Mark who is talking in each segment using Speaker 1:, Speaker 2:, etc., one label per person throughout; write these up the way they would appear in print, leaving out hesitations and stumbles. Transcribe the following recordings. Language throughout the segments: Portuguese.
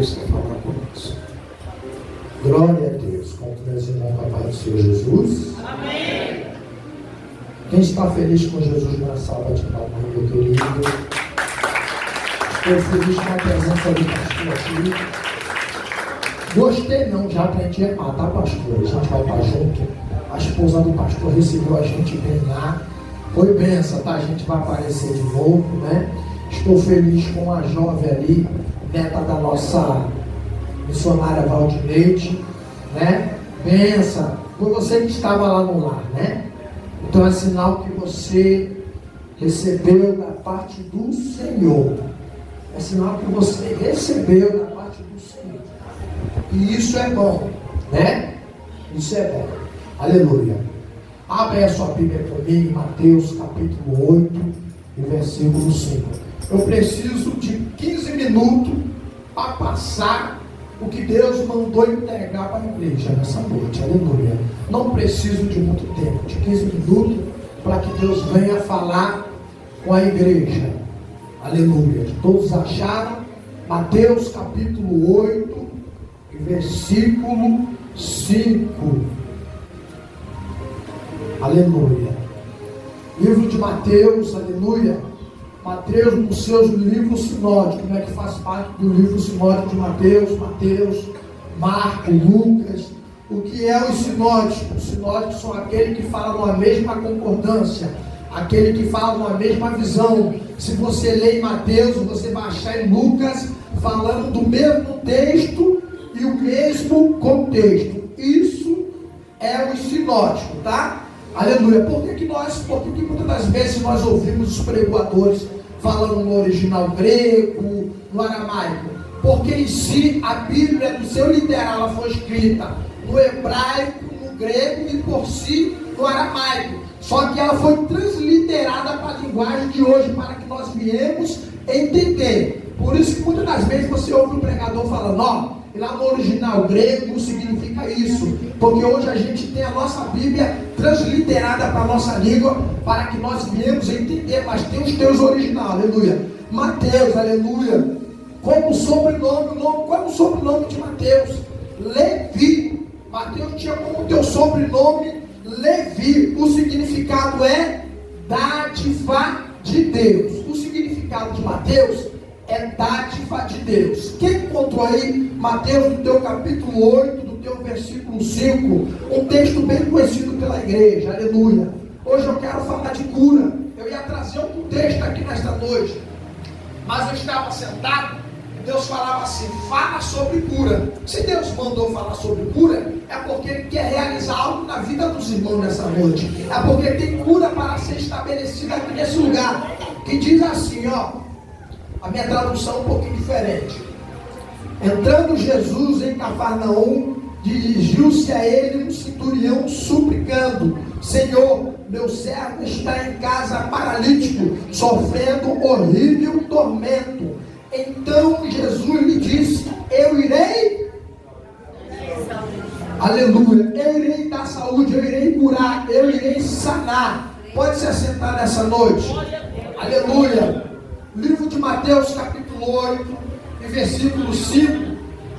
Speaker 1: Deus quer falar conosco. Glória a Deus. Conto meus irmãos com a paz do Senhor Jesus.
Speaker 2: Amém.
Speaker 1: Quem está feliz com Jesus na salva de palmas, meu querido? Estou feliz com a presença do pastor aqui. Gostei não, já aprendi a amar, tá, pastor? A gente vai estar junto. A esposa do pastor recebeu a gente bem lá. Foi benção, tá? A gente vai aparecer de novo, né? Estou feliz com a jovem ali, neta da nossa missionária Valdineide, né? Benção. Foi você que estava lá no lar, né? Então é sinal que você recebeu da parte do Senhor. É sinal que você recebeu da parte do Senhor. E isso é bom, né? Isso é bom. Aleluia. Abre a sua Bíblia comigo, Mateus capítulo 8, e versículo 5. Eu preciso de 15 minutos para passar o que Deus mandou entregar para a igreja nessa noite. Aleluia. Não preciso de muito tempo, de 15 minutos, para que Deus venha falar com a igreja. Aleluia. Todos acharam? Mateus capítulo 8, versículo 5. Aleluia. Livro de Mateus, aleluia. Mateus, nos seus livros sinóticos, como é que faz parte do livro sinótico de Mateus? Mateus, Marcos, Lucas. O que é os sinóticos? Os sinóticos são aqueles que falam numa mesma concordância, aquele que fala numa mesma visão. Se você lê em Mateus, você vai achar em Lucas falando do mesmo texto e o mesmo contexto. Isso é o sinótico, tá? Aleluia. Por que muitas das vezes nós ouvimos os pregadores falando no original grego, no aramaico? Porque em si a Bíblia, no seu literal, ela foi escrita no hebraico, no grego e por si no aramaico. Só que ela foi transliterada para a linguagem de hoje, para que nós viemos entender. Por isso que muitas das vezes você ouve um pregador falando, ó, e lá no original grego não significa isso, porque hoje a gente tem a nossa Bíblia transliterada para a nossa língua, para que nós viemos entender, mas tem os teus originais, aleluia. Mateus, aleluia. Como sobrenome, qual é o sobrenome de Mateus? Levi. Mateus tinha como teu sobrenome Levi. O significado é dádiva de Deus. O significado de Mateus é dádiva de Deus. Quem encontrou aí Mateus no teu capítulo 8, do teu versículo 5, um texto bem conhecido pela igreja, aleluia. Hoje eu quero falar de cura. Eu ia trazer um texto aqui nesta noite, mas eu estava sentado e Deus falava assim, fala sobre cura. Se Deus mandou falar sobre cura, é porque Ele quer realizar algo na vida dos irmãos nessa noite. É porque tem cura para ser estabelecida aqui nesse lugar, que diz assim, ó, a minha tradução é um pouquinho diferente. Entrando Jesus em Cafarnaum, dirigiu-se a ele um centurião suplicando, Senhor, meu servo está em casa paralítico, sofrendo horrível tormento. Então Jesus lhe disse, eu irei, aleluia, eu irei dar saúde, eu irei curar, eu irei sanar. Pode se assentar nessa noite, aleluia. Livro de Mateus capítulo 8, e versículo 5,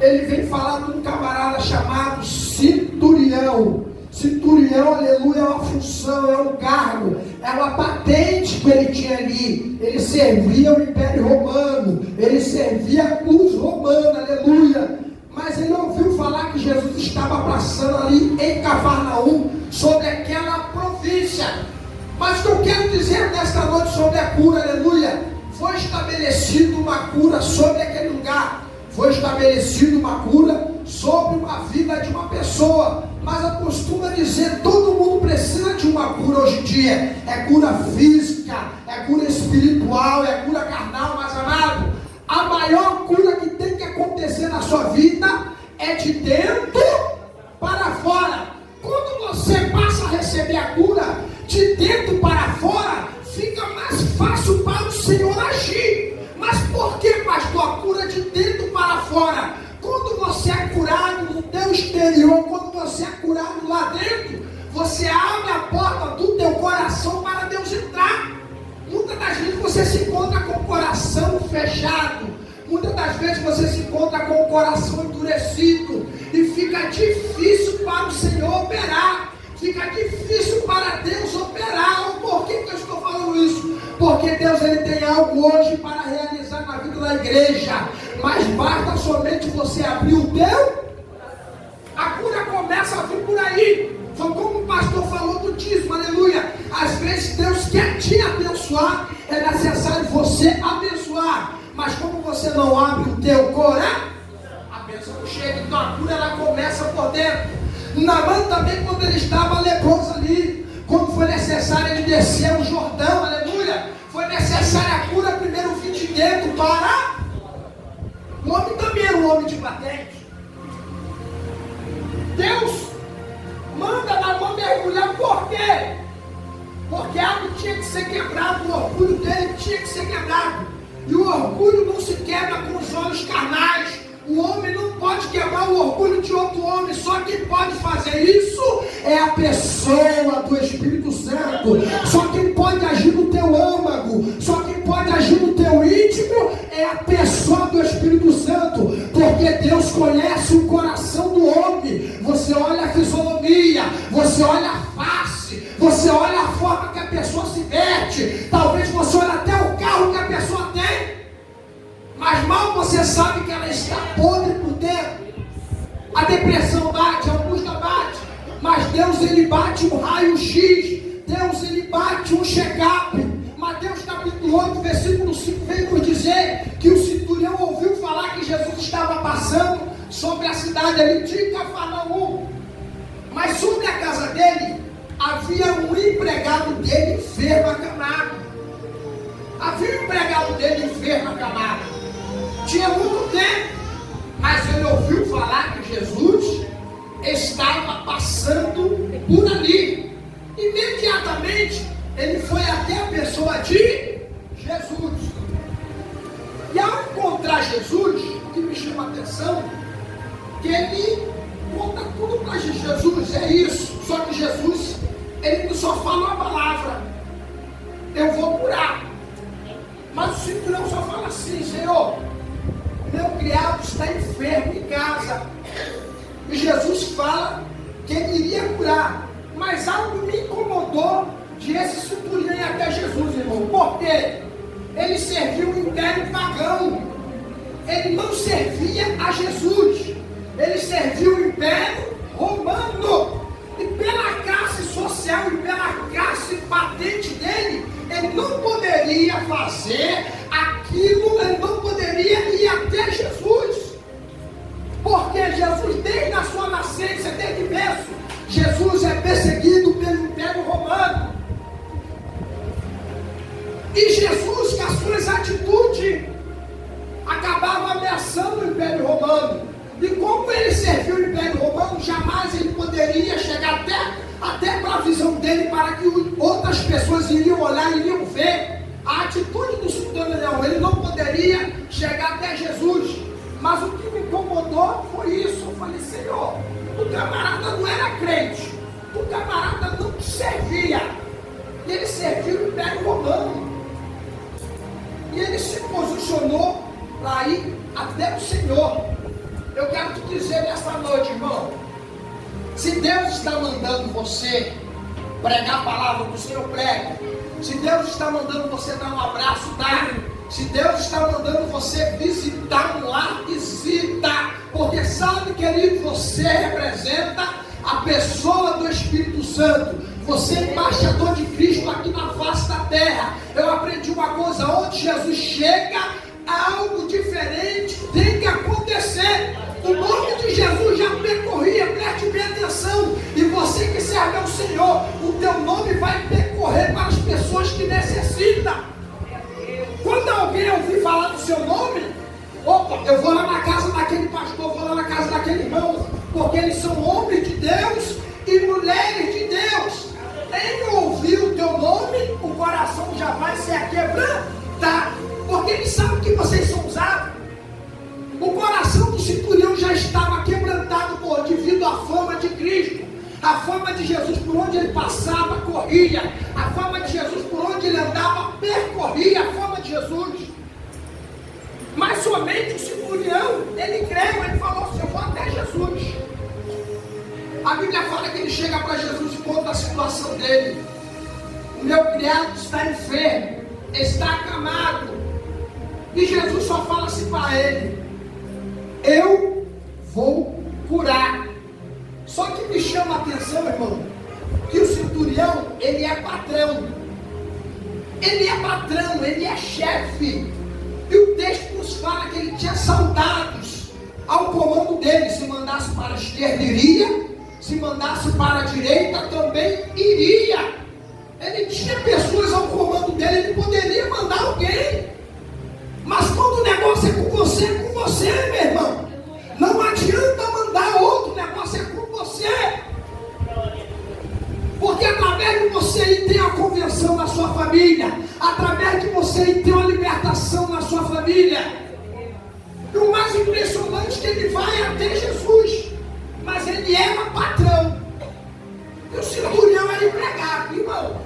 Speaker 1: ele vem falar de um camarada chamado centurião. Centurião, aleluia, é uma função, é um cargo, é uma patente que ele tinha ali. Ele servia o Império Romano, ele servia os romanos, aleluia. Mas ele ouviu falar que Jesus estava passando ali em Cafarnaum, sobre aquela província. Mas o que eu quero dizer nesta noite sobre a cura, aleluia, foi estabelecida uma cura sobre aquele lugar, foi estabelecida uma cura sobre uma vida de uma pessoa. Mas eu costumo dizer, todo mundo precisa de uma cura hoje em dia. É cura física, é cura espiritual, é cura carnal, mas amado, a maior cura que tem que acontecer na sua vida é de dentro para fora. Quando você passa a receber a cura de dentro para fora, fica mais fácil para o Senhor agir. Mas por que, pastor, a cura de dentro para fora? Quando você é curado no teu exterior, quando você é curado lá dentro, você abre a porta do teu coração para Deus entrar. Muitas das vezes você se encontra com o coração fechado. Muitas das vezes você se encontra com o coração endurecido e fica difícil para o Senhor operar, fica difícil para Deus operar. Por que eu estou falando isso? Porque Deus ele tem algo hoje para realizar na vida da igreja, mas basta somente você abrir o teu. A cura começa a vir por aí. Foi como o pastor falou do dízimo, aleluia. Às vezes Deus quer te abençoar, é necessário você abençoar, mas como você não abre o teu coração, a bênção não chega. Então a cura ela começa por dentro. Naamã também, quando ele estava leproso ali, quando foi necessário ele descer o Jordão, aleluia, foi necessária a cura primeiro vir de dentro para o homem também era um homem de patente. Deus manda Naamã mergulhar, por quê? Porque algo tinha que ser quebrado, o orgulho dele tinha que ser quebrado. E o orgulho não se quebra com os olhos carnais. O homem não pode quebrar o orgulho de outro homem. Só quem pode fazer isso é a pessoa do Espírito Santo. Só quem pode agir no teu âmago, só quem pode agir no teu íntimo é a pessoa do Espírito Santo. Porque Deus conhece o coração do homem. Você olha a fisionomia, você olha a face, você olha a forma que a pessoa se veste. Talvez você olhe até o carro que a pessoa tem, mas mal você sabe que ela está podre por dentro. A depressão bate, a angústia bate, mas Deus ele bate um raio-x, Deus ele bate um check-up. Mateus capítulo 8, versículo 5 vem nos dizer que o centurião ouviu falar que Jesus estava passando sobre a cidade ali de Cafarnaum, mas sobre a casa dele havia um empregado dele enfermo acamado. Havia um empregado dele enfermo acamado. Tinha muito tempo, mas ele ouviu falar que Jesus estava passando por ali. Imediatamente ele foi até a pessoa de Jesus. E ao encontrar Jesus, o que me chama a atenção, que ele conta tudo para Jesus, é isso. Só que Jesus, ele só fala uma palavra: eu vou curar. Mas o centurião só fala assim: Senhor, meu criado está enfermo em casa. E Jesus fala que ele iria curar. Mas algo me incomodou de esse centurião ir até Jesus, irmão. Por quê? Ele serviu o império pagão. Ele não servia a Jesus. Ele serviu o império romano. E pela classe social e pela classe patente dele, ele não poderia fazer aquilo, ele não poderia ir até Jesus. Porque Jesus, desde a sua nascença, desde berço, Jesus é perseguido pelo Império Romano. E Jesus, com as suas atitudes, acabava ameaçando o Império Romano. E como ele serviu o Império Romano, jamais ele poderia chegar até para a visão dele, para que outras pessoas iriam olhar, iriam ver a atitude do centurião. Ele não poderia chegar até Jesus. Mas o que me incomodou foi isso. Eu falei: Senhor, o camarada não era crente, o camarada não servia, ele serviu o Império Romano. E ele se posicionou para ir até o Senhor. Eu quero te dizer nesta noite, irmão, se Deus está mandando você pregar a palavra do Senhor, prega. Se Deus está mandando você dar um abraço, dá. Se Deus está mandando você visitar um lar, visita. Porque sabe, querido, você representa a pessoa do Espírito Santo. Você é embaixador de Cristo aqui na face da terra. Eu aprendi uma coisa: onde Jesus chega, algo diferente tem que acontecer. O nome de Jesus já percorria, preste bem atenção. E você que serve ao Senhor, o teu nome vai percorrer para as pessoas que necessitam. Quando alguém ouvir falar do seu nome, opa, eu vou lá na casa daquele pastor, vou lá na casa daquele irmão, porque eles são homens de Deus e mulheres de Deus. Em ouvir o teu nome, o coração já vai se quebrantar, porque eles sabem que vocês são usados. O coração do centurião já estava quebrantado devido à fama de Cristo. A fama de Jesus, por onde ele passava, corria. A fama de Jesus, por onde ele andava, percorria a fama de Jesus. Mas somente o centurião, ele creu, chega para Jesus e conta a situação dele. O meu criado está enfermo, está acamado. E Jesus só fala assim para ele: eu vou curar. Só que me chama a atenção, irmão, que o centurião, ele é patrão. Ele é patrão, ele é chefe. E o texto nos fala que ele tinha soldados ao comando dele. Se mandasse para a esquerda, iria. Se mandasse para a direita, também iria. Ele tinha pessoas ao comando dele, ele poderia mandar alguém. Mas quando o negócio é com você, meu irmão. Não adianta mandar outro, o negócio é com você. Porque através de você aí tem a conversão na sua família. Através de você aí tem uma libertação na sua família. E o mais impressionante é que ele vai até Jesus. Mas ele era patrão. E o centurião era empregado, irmão.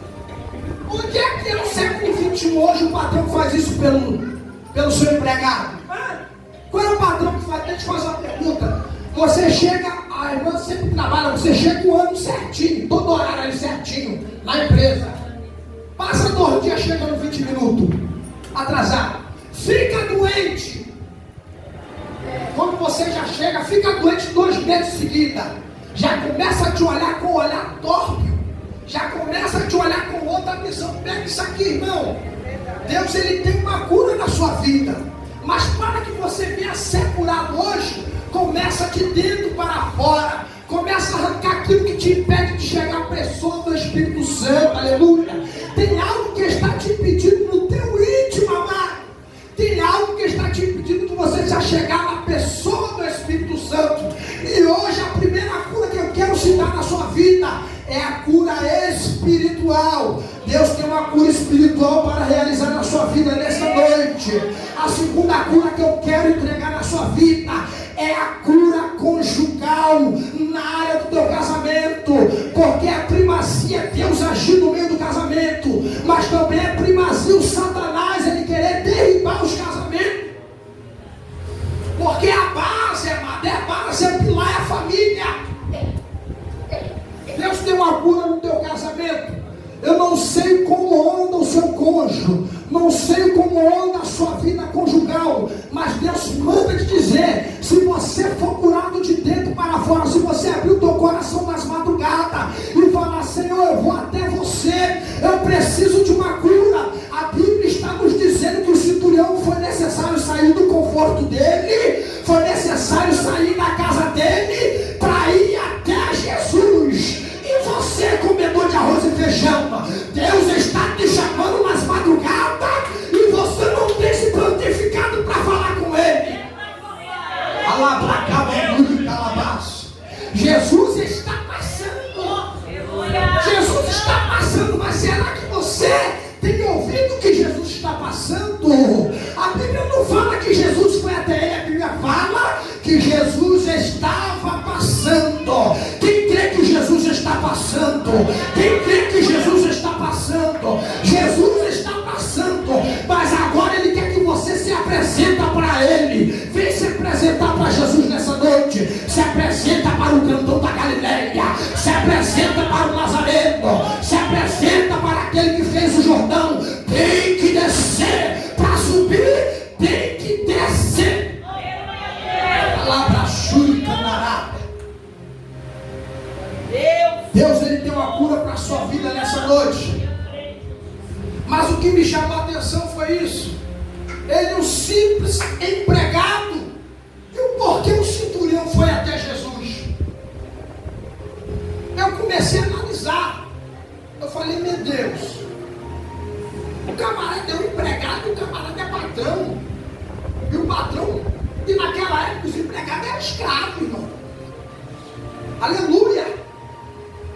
Speaker 1: Onde é que no século XXI hoje o patrão faz isso pelo seu empregado? Qual é o patrão que faz? Deixa eu te fazer uma pergunta. Você chega, a irmã sempre trabalha, você chega um ano certinho, todo horário ali certinho, na empresa. Passa 2 dias chegando 20 minutos, atrasado. Fica doente. Quando você já chega, fica doente 2 meses seguidos. Já começa a te olhar com um olhar torpe. Já começa a te olhar com outra visão. Pega isso aqui, irmão. Deus, ele tem uma cura na sua vida. Mas para que você venha ser curado hoje, começa de dentro para fora. Começa a arrancar aquilo que te impede de chegar à pessoa do Espírito Santo. Aleluia. Tem algo que está te impedindo no teu íntimo, amado. Tem algo que está te impedindo que você já chegar na pessoa do Espírito Santo. E hoje a primeira cura que eu quero citar na sua vida é a cura espiritual. Deus tem uma cura espiritual para realizar na sua vida nessa noite. A segunda cura que eu quero entregar na sua vida é a cura conjugal na área do teu casamento. Porque é primazia Deus agir no meio do casamento, mas também é primazia o Satanás ele querer derribar os casamentos. Porque a base, amado, é o pilar, é a família. Deus tem uma cura no teu casamento. Eu não sei como anda o seu cônjuge, não sei como anda a sua vida conjugal, mas Deus manda te dizer: se você for curado de dentro para fora, se você abrir o teu coração nas madrugadas e falar: Senhor, eu vou até você, eu preciso de uma cura. A Bíblia está nos dizendo que o centurião foi necessário sair do conforto dele, foi necessário sair da casa dele para ir até Jesus. E você, comedor de arroz e feijão, Deus está te chamando nas madrugadas e você não tem se prontificado para falar com Ele. Jesus está passando. Jesus está passando, mas será que você tem ouvido o que Jesus está passando? A Bíblia não fala que Jesus foi até ele, a Bíblia fala que Jesus estava passando. Quem crê que Jesus está passando? Quem crê que Jesus está passando? Jesus está passando, mas agora ele quer que você se apresenta para ele. Vem se apresentar para Jesus nessa noite. Se apresenta para o cantão da Galileia, se apresenta para o Nazareno, se apresenta para aquele que fez o Jordão. Tem que descer para subir, tem que descer. Palavra Shuri Canará. Deus, ele tem uma cura para a sua vida nessa noite. Mas o que me chamou a atenção foi isso. Ele é um simples empregado. E o porquê o centurião foi até Jesus? Eu comecei a analisar. Eu falei: meu Deus, o camarada é um empregado, o camarada é patrão. E o patrão, e naquela época os empregados eram escravos, irmão. Aleluia.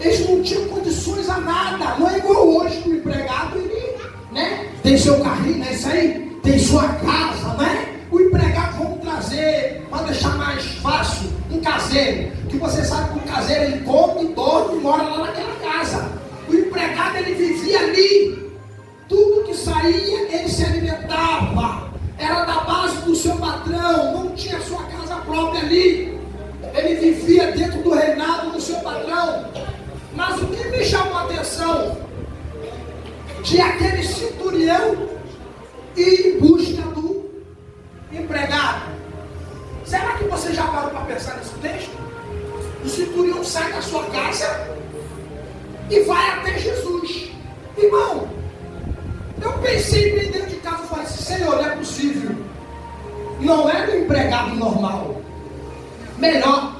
Speaker 1: Eles não tinham condições a nada. Não é igual hoje que o empregado, ele, né, tem seu carrinho, né, isso aí, tem sua casa, né? O empregado, vamos trazer, para deixar mais fácil, um caseiro. Que você sabe que o caseiro, ele come, dorme e mora lá naquela casa. O empregado, ele vivia ali. Tudo que saía, ele se alimentava. Era da base do seu patrão. Não tinha sua casa própria ali. Ele vivia dentro do reinado do seu patrão. que me chamou a atenção de aquele centurião ir em busca do empregado. Será que você já parou para pensar nesse texto? O centurião sai da sua casa e vai até Jesus. Irmão, eu pensei bem dentro de casa e falei assim: Senhor, não é possível. Não era um empregado normal. Melhor,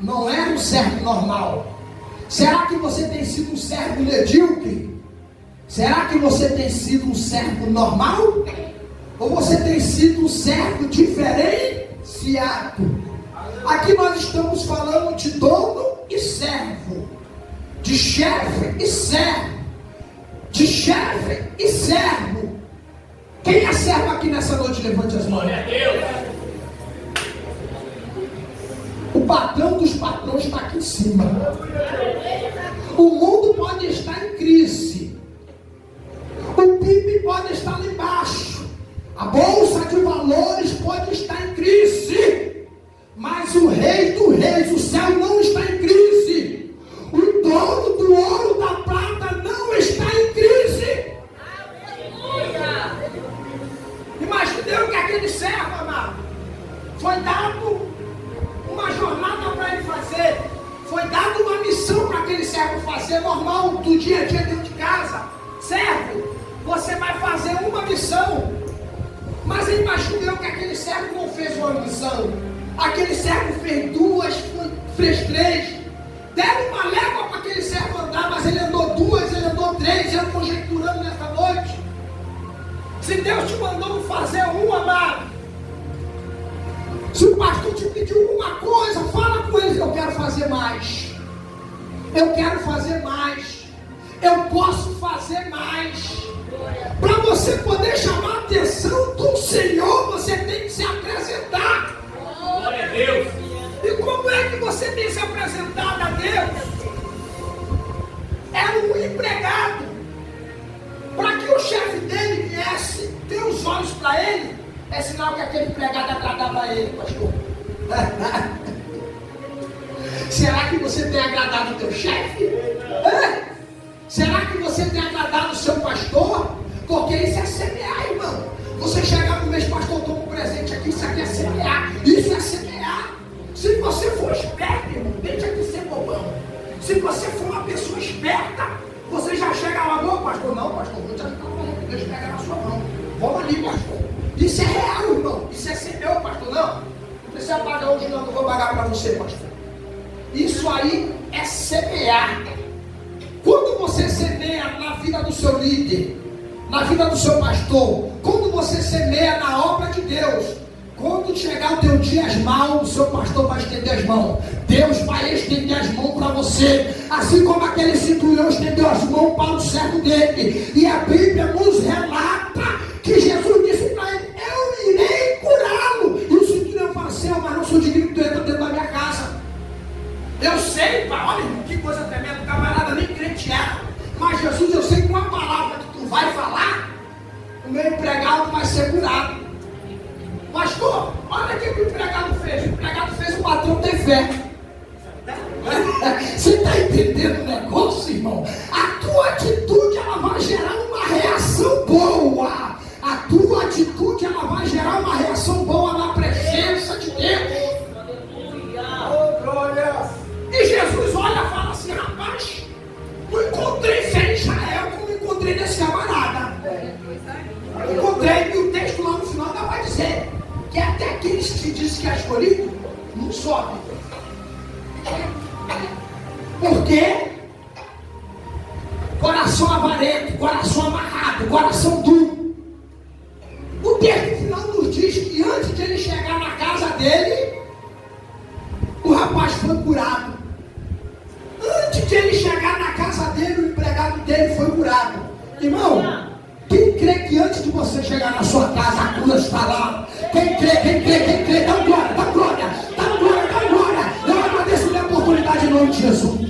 Speaker 1: não era um servo normal. Será que você tem sido um servo medíocre? Será que você tem sido um servo normal? Ou você tem sido um servo diferenciado? Aqui nós estamos falando de dono e servo, de chefe e servo, de chefe e servo. Quem é servo aqui nessa noite? Levante as mãos. O patrão dos patrões está aqui em cima. O mundo pode estar em crise. O PIB pode estar lá embaixo. A bolsa de valores pode estar em crise. Mas o Rei dos Reis, o céu, não está em crise. O dono do ouro, da prata, não está em crise. Imagina que aquele servo, amado, foi dado uma jornada para ele fazer. Foi dada uma missão para aquele servo fazer, normal, do dia a dia dentro de casa. Servo, você vai fazer uma missão. Mas imagina que aquele servo não fez uma missão. Aquele servo fez duas, fez três. Deram uma légua para aquele servo andar, mas ele andou duas, ele andou três. Eu conjecturando nesta noite. Se Deus te mandou fazer uma, amado, se o pastor te pediu uma coisa, fala com ele: eu quero fazer mais. Eu quero fazer mais. Eu posso fazer mais. Para você poder chamar a atenção do Senhor, você tem que se apresentar. Glória a Deus. E como é que você tem se apresentado a Deus? Era um empregado. Para que o chefe dele viesse ter os olhos para ele, é sinal que aquele empregado agradava a ele, pastor. Será que você tem agradado o teu chefe? Será que você tem agradado o seu pastor? Porque isso é semear, irmão. Você chegar no mês, pastor, toma um presente aqui, isso aqui é semear. Isso é semear. Se você for esperto, irmão, deixa de ser bobão. Se você for uma pessoa esperta, você já chega lá: bom, pastor, não, pastor, vou te ajudar, deixa eu pegar na sua mão. Vamos ali, pastor. Isso é real, irmão. Isso é semear, pastor. Não precisa pagar hoje, não, que eu vou pagar para você, pastor. Isso aí é semear. Quando você semeia na vida do seu líder, na vida do seu pastor, quando você semeia na obra de Deus, quando chegar o teu dia as mãos, o seu pastor vai estender as mãos. Deus vai estender as mãos para você, assim como aquele centurião estendeu as mãos para o servo dele. E a Bíblia nos relata que Jesus disse para ele: eu irei curá-lo. E o centurião fala assim: mas não sou digno que tu entra dentro da minha casa. Eu sei, pai, olha que coisa tremenda, o camarada nem crente era. Mas Jesus, eu sei que uma palavra que tu vai falar, o meu empregado vai ser curado. Pastor, olha o que o empregado fez. O empregado fez o patrão ter fé. Você está entendendo o negócio, irmão? A tua atitude, ela vai gerar uma reação boa. A tua atitude, ela vai gerar uma reação boa na presença de Deus. E Jesus olha e fala assim: rapaz, não encontrei fé em Israel como encontrei nesse camarada. Encontrei, e o texto lá no final ainda vai dizer que até aqueles que dizem que é escolhido não sobe. Por quê? Coração avarento, coração amarrado, coração duro. O texto final nos diz que antes de ele chegar na casa dele, o rapaz foi curado. Antes de ele chegar na casa dele, o empregado dele foi curado. Irmão, quem crê que antes de você chegar na sua casa, a cura está lá? Quem crê, dá glória, dá glória, dá glória, dá glória. Eu agradeço a oportunidade em nome de Jesus.